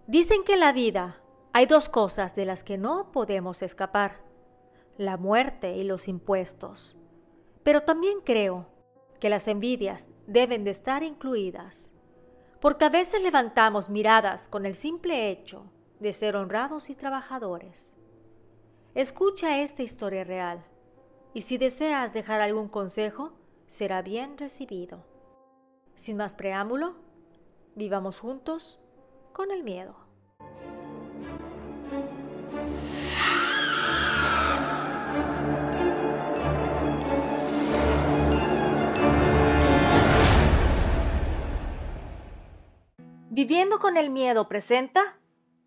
Dicen que en la vida hay dos cosas de las que no podemos escapar: la muerte y los impuestos. Pero también creo que las envidias deben de estar incluidas, porque a veces levantamos miradas con el simple hecho de ser honrados y trabajadores. Escucha esta historia real, y si deseas dejar algún consejo, será bien recibido. Sin más preámbulo, vivamos juntos con el miedo. Viviendo con el miedo presenta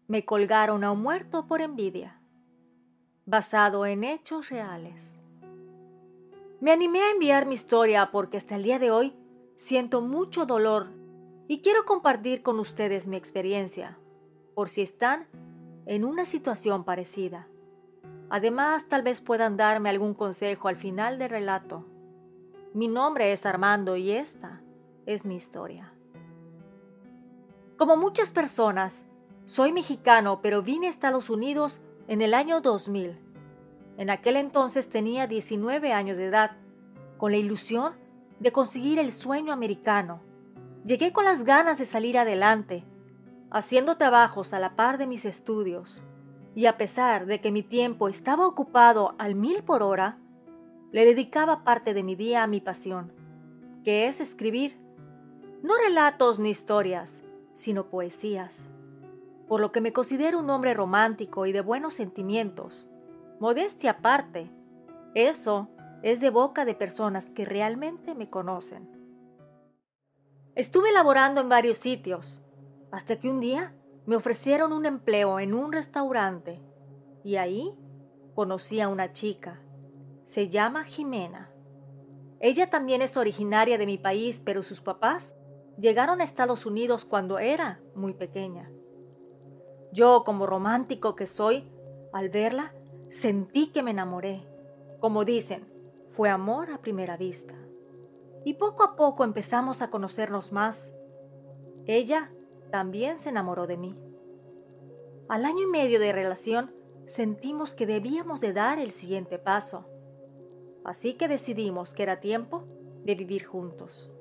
Me colgaron a un muerto por envidia, basado en hechos reales. Me animé a enviar mi historia porque hasta el día de hoy siento mucho dolor y quiero compartir con ustedes mi experiencia, por si están en una situación parecida. Además, tal vez puedan darme algún consejo al final del relato. Mi nombre es Armando y esta es mi historia. Como muchas personas, soy mexicano, pero vine a Estados Unidos en el año 2000. En aquel entonces tenía 19 años de edad, con la ilusión de conseguir el sueño americano. Llegué con las ganas de salir adelante, haciendo trabajos a la par de mis estudios, y a pesar de que mi tiempo estaba ocupado al 1000 por hora, le dedicaba parte de mi día a mi pasión, que es escribir. No relatos ni historias, sino poesías, por lo que me considero un hombre romántico y de buenos sentimientos. Modestia aparte, eso es de boca de personas que realmente me conocen. Estuve laborando en varios sitios, hasta que un día me ofrecieron un empleo en un restaurante, y ahí conocí a una chica. Se llama Jimena. Ella también es originaria de mi país, pero sus papás llegaron a Estados Unidos cuando era muy pequeña. Yo, como romántico que soy, al verla, sentí que me enamoré. Como dicen, fue amor a primera vista. Y poco a poco empezamos a conocernos más. Ella también se enamoró de mí. Al año y medio de relación, sentimos que debíamos de dar el siguiente paso. Así que decidimos que era tiempo de vivir juntos.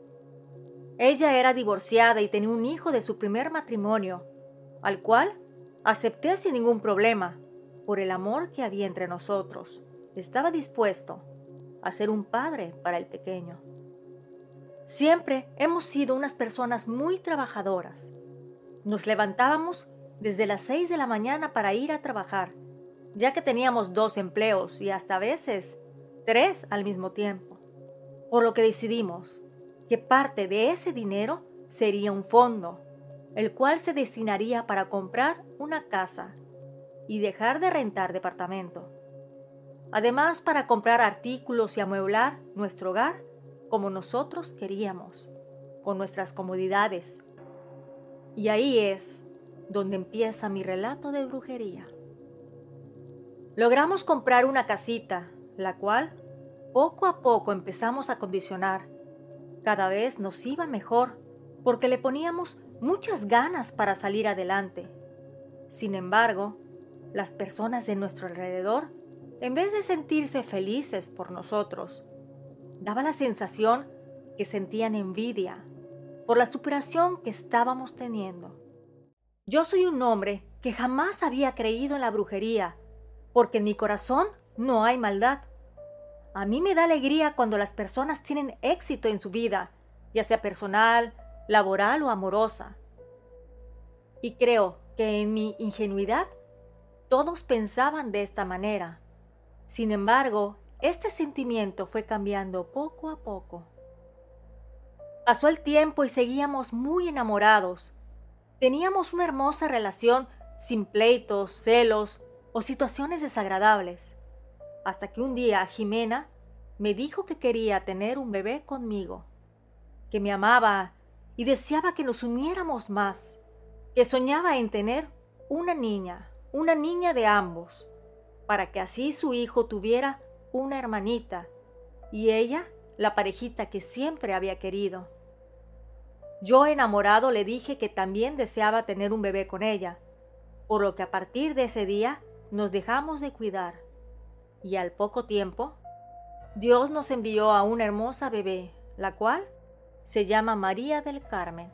Ella era divorciada y tenía un hijo de su primer matrimonio, al cual acepté sin ningún problema, por el amor que había entre nosotros. Estaba dispuesto a ser un padre para el pequeño. Siempre hemos sido unas personas muy trabajadoras. Nos levantábamos desde las 6 de la mañana para ir a trabajar, ya que teníamos 2 empleos y hasta a veces 3 al mismo tiempo. Por lo que decidimos que parte de ese dinero sería un fondo, el cual se destinaría para comprar una casa y dejar de rentar departamento. Además, para comprar artículos y amueblar nuestro hogar como nosotros queríamos, con nuestras comodidades. Y ahí es donde empieza mi relato de brujería. Logramos comprar una casita, la cual poco a poco empezamos a acondicionar. Cada vez nos iba mejor, porque le poníamos muchas ganas para salir adelante. Sin embargo, las personas de nuestro alrededor, en vez de sentirse felices por nosotros, daba la sensación que sentían envidia por la superación que estábamos teniendo. Yo soy un hombre que jamás había creído en la brujería, porque en mi corazón no hay maldad. A mí me da alegría cuando las personas tienen éxito en su vida, ya sea personal, laboral o amorosa. Y creo que en mi ingenuidad todos pensaban de esta manera. Sin embargo, este sentimiento fue cambiando poco a poco. Pasó el tiempo y seguíamos muy enamorados. Teníamos una hermosa relación sin pleitos, celos o situaciones desagradables. Hasta que un día Jimena me dijo que quería tener un bebé conmigo, que me amaba y deseaba que nos uniéramos más, que soñaba en tener una niña de ambos, para que así su hijo tuviera una hermanita y ella la parejita que siempre había querido. Yo, enamorado, le dije que también deseaba tener un bebé con ella, por lo que a partir de ese día nos dejamos de cuidar y al poco tiempo Dios nos envió a una hermosa bebé, la cual se llama María del Carmen.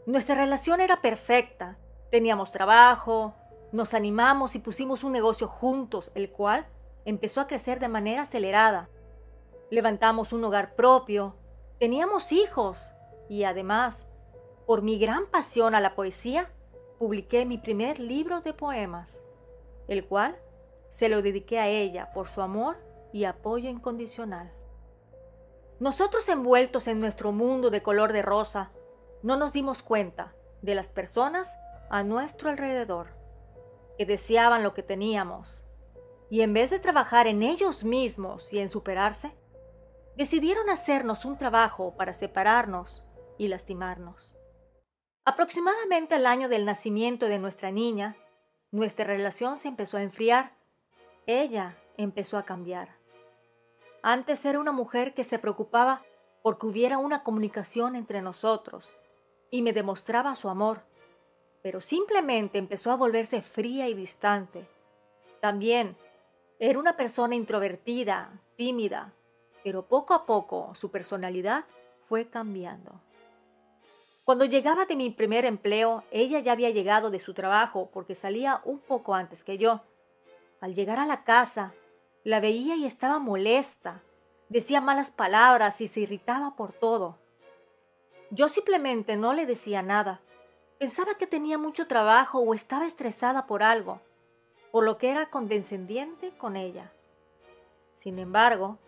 Nuestra relación era perfecta, teníamos trabajo, nos animamos y pusimos un negocio juntos, el cual empezó a crecer de manera acelerada. Levantamos un hogar propio, teníamos hijos y además, por mi gran pasión a la poesía, publiqué mi primer libro de poemas, el cual se lo dediqué a ella por su amor y apoyo incondicional. Nosotros envueltos en nuestro mundo de color de rosa, no nos dimos cuenta de las personas a nuestro alrededor, que deseaban lo que teníamos, y en vez de trabajar en ellos mismos y en superarse, decidieron hacernos un trabajo para separarnos y lastimarnos. Aproximadamente al año del nacimiento de nuestra niña, nuestra relación se empezó a enfriar. Ella empezó a cambiar. Antes era una mujer que se preocupaba porque hubiera una comunicación entre nosotros y me demostraba su amor, pero simplemente empezó a volverse fría y distante. También era una persona introvertida, tímida, pero poco a poco su personalidad fue cambiando. Cuando llegaba de mi primer empleo, ella ya había llegado de su trabajo porque salía un poco antes que yo. Al llegar a la casa, la veía y estaba molesta, decía malas palabras y se irritaba por todo. Yo simplemente no le decía nada. Pensaba que tenía mucho trabajo o estaba estresada por algo, por lo que era condescendiente con ella. Sin embargo,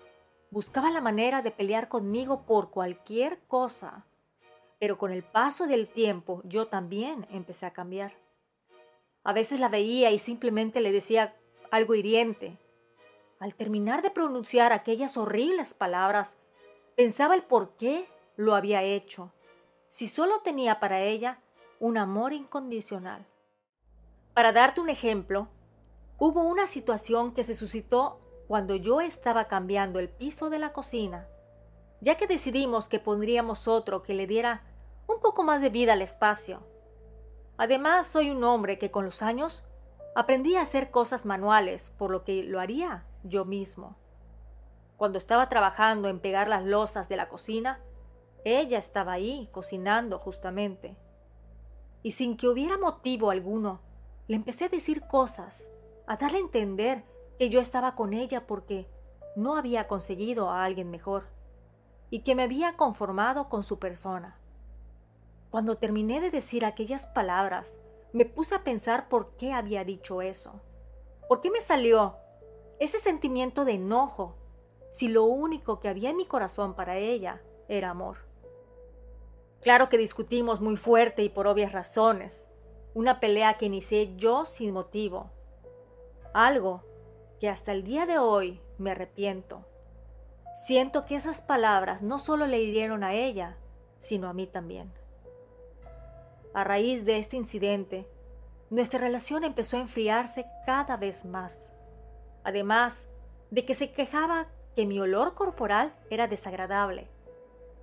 buscaba la manera de pelear conmigo por cualquier cosa. Pero con el paso del tiempo yo también empecé a cambiar. A veces la veía y simplemente le decía algo hiriente. Al terminar de pronunciar aquellas horribles palabras, pensaba el por qué lo había hecho, si solo tenía para ella un amor incondicional. Para darte un ejemplo, hubo una situación que se suscitó cuando yo estaba cambiando el piso de la cocina, ya que decidimos que pondríamos otro que le diera un poco más de vida al espacio. Además, soy un hombre que con los años aprendí a hacer cosas manuales, por lo que lo haría yo mismo. Cuando estaba trabajando en pegar las losas de la cocina, ella estaba ahí cocinando justamente. Y sin que hubiera motivo alguno, le empecé a decir cosas, a darle a entender que yo estaba con ella porque no había conseguido a alguien mejor y que me había conformado con su persona. Cuando terminé de decir aquellas palabras, me puse a pensar por qué había dicho eso. ¿Por qué me salió ese sentimiento de enojo si lo único que había en mi corazón para ella era amor? Claro que discutimos muy fuerte y por obvias razones. Una pelea que inicié yo sin motivo. Algo que hasta el día de hoy me arrepiento. Siento que esas palabras no solo le hirieron a ella, sino a mí también. A raíz de este incidente, nuestra relación empezó a enfriarse cada vez más. Además de que se quejaba que mi olor corporal era desagradable.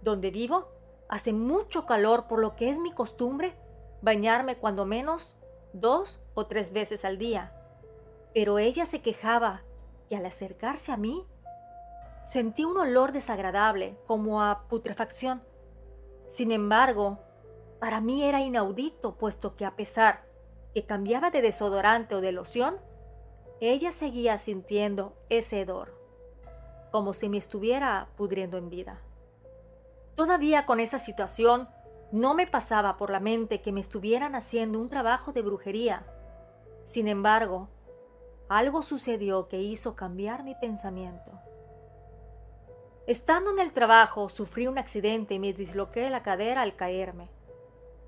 Donde vivo, hace mucho calor, por lo que es mi costumbre bañarme cuando menos 2 o 3 veces al día. Pero ella se quejaba que al acercarse a mí, sentí un olor desagradable, como a putrefacción. Sin embargo, para mí era inaudito, puesto que a pesar que cambiaba de desodorante o de loción, ella seguía sintiendo ese hedor, como si me estuviera pudriendo en vida. Todavía con esa situación, no me pasaba por la mente que me estuvieran haciendo un trabajo de brujería. Sin embargo, algo sucedió que hizo cambiar mi pensamiento. Estando en el trabajo, sufrí un accidente y me disloqué la cadera al caerme,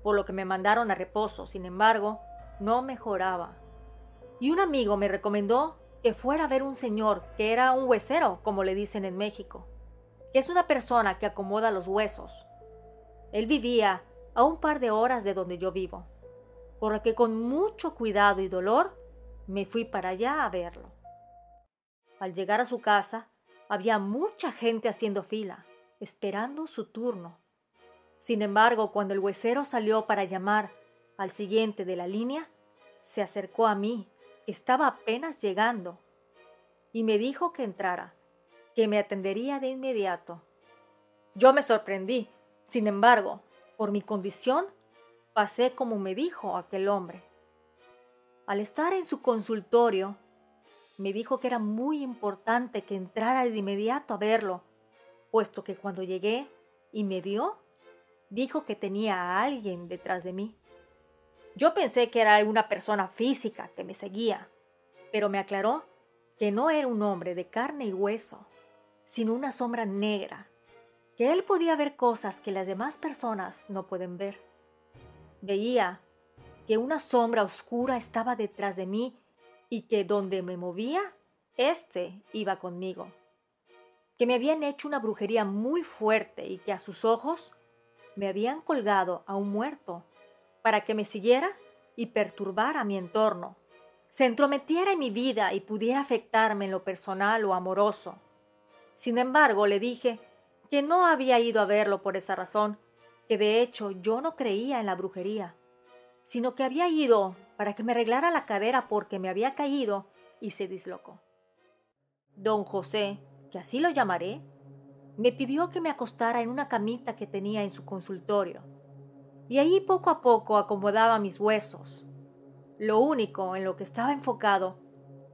por lo que me mandaron a reposo. Sin embargo, no mejoraba. Y un amigo me recomendó que fuera a ver un señor que era un huesero, como le dicen en México, que es una persona que acomoda los huesos. Él vivía a un par de horas de donde yo vivo, por lo que con mucho cuidado y dolor me fui para allá a verlo. Al llegar a su casa, había mucha gente haciendo fila, esperando su turno. Sin embargo, cuando el huesero salió para llamar al siguiente de la línea, se acercó a mí, estaba apenas llegando, y me dijo que entrara, que me atendería de inmediato. Yo me sorprendí, sin embargo, por mi condición, pasé como me dijo aquel hombre. Al estar en su consultorio, me dijo que era muy importante que entrara de inmediato a verlo, puesto que cuando llegué y me vio, dijo que tenía a alguien detrás de mí. Yo pensé que era una persona física que me seguía, pero me aclaró que no era un hombre de carne y hueso, sino una sombra negra, que él podía ver cosas que las demás personas no pueden ver. Veía que una sombra oscura estaba detrás de mí y que donde me movía, éste iba conmigo. Que me habían hecho una brujería muy fuerte y que a sus ojos me habían colgado a un muerto para que me siguiera y perturbara mi entorno, se entrometiera en mi vida y pudiera afectarme en lo personal o amoroso. Sin embargo, le dije que no había ido a verlo por esa razón, que de hecho yo no creía en la brujería, sino que había ido para que me arreglara la cadera porque me había caído y se dislocó. Don José, que así lo llamaré, me pidió que me acostara en una camita que tenía en su consultorio, y ahí poco a poco acomodaba mis huesos. Lo único en lo que estaba enfocado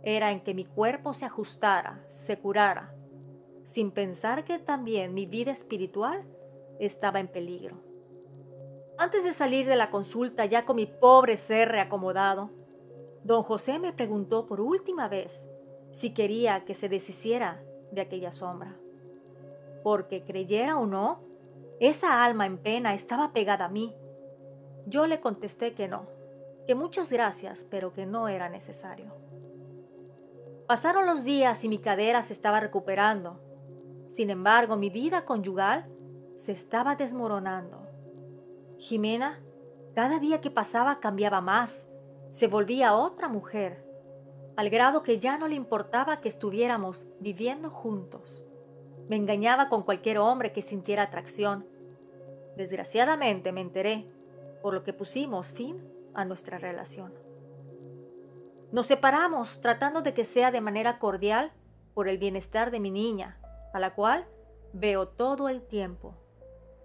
era en que mi cuerpo se ajustara, se curara, sin pensar que también mi vida espiritual estaba en peligro. Antes de salir de la consulta, ya con mi pobre ser reacomodado, don José me preguntó por última vez si quería que se deshiciera de aquella sombra. Porque creyera o no, esa alma en pena estaba pegada a mí. Yo le contesté que no, que muchas gracias, pero que no era necesario. Pasaron los días y mi cadera se estaba recuperando. Sin embargo, mi vida conyugal se estaba desmoronando. Jimena, cada día que pasaba cambiaba más, se volvía otra mujer, al grado que ya no le importaba que estuviéramos viviendo juntos. Me engañaba con cualquier hombre que sintiera atracción. Desgraciadamente me enteré, por lo que pusimos fin a nuestra relación. Nos separamos tratando de que sea de manera cordial por el bienestar de mi niña, a la cual veo todo el tiempo.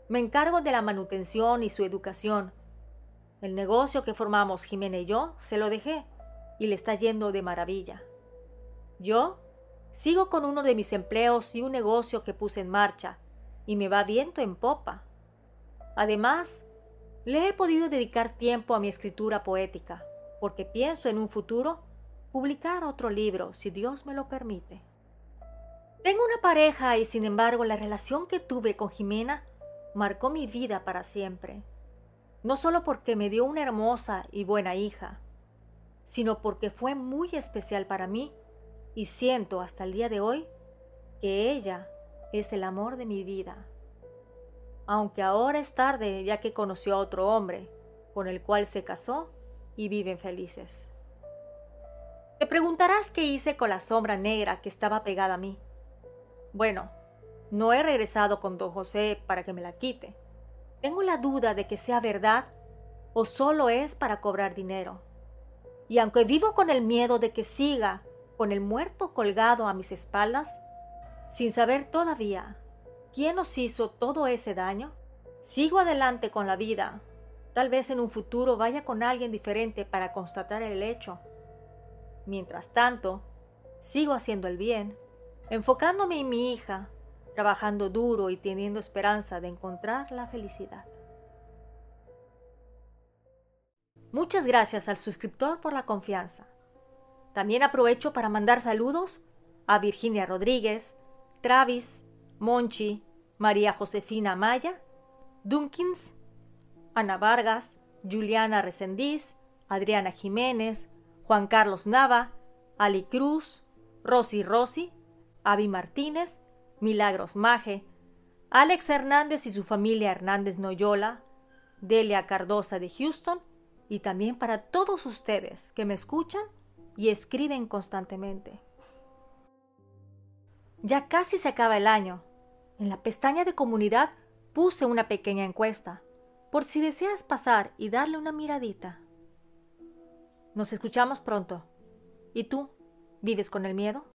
Me encargo de la manutención y su educación. El negocio que formamos Jimena y yo se lo dejé y le está yendo de maravilla. Yo sigo con uno de mis empleos y un negocio que puse en marcha y me va viento en popa. Además, le he podido dedicar tiempo a mi escritura poética, porque pienso en un futuro publicar otro libro, si Dios me lo permite. Tengo una pareja y sin embargo la relación que tuve con Jimena marcó mi vida para siempre. No solo porque me dio una hermosa y buena hija, sino porque fue muy especial para mí y siento hasta el día de hoy que ella es el amor de mi vida. Aunque ahora es tarde ya que conoció a otro hombre, con el cual se casó y viven felices. Te preguntarás qué hice con la sombra negra que estaba pegada a mí. Bueno, no he regresado con don José para que me la quite. Tengo la duda de que sea verdad o solo es para cobrar dinero. Y aunque vivo con el miedo de que siga con el muerto colgado a mis espaldas, sin saber todavía quién nos hizo todo ese daño, sigo adelante con la vida. Tal vez en un futuro vaya con alguien diferente para constatar el hecho. Mientras tanto, sigo haciendo el bien, enfocándome en mi hija, trabajando duro y teniendo esperanza de encontrar la felicidad. Muchas gracias al suscriptor por la confianza. También aprovecho para mandar saludos a Virginia Rodríguez, Travis, Monchi, María Josefina Maya, Dunkins, Ana Vargas, Juliana Resendiz, Adriana Jiménez, Juan Carlos Nava, Ali Cruz, Rosy, Avi Martínez, Milagros Maje, Alex Hernández y su familia Hernández Noyola, Delia Cardosa de Houston, y también para todos ustedes que me escuchan y escriben constantemente. Ya casi se acaba el año. En la pestaña de comunidad puse una pequeña encuesta, por si deseas pasar y darle una miradita. Nos escuchamos pronto. ¿Y tú? ¿Vives con el miedo?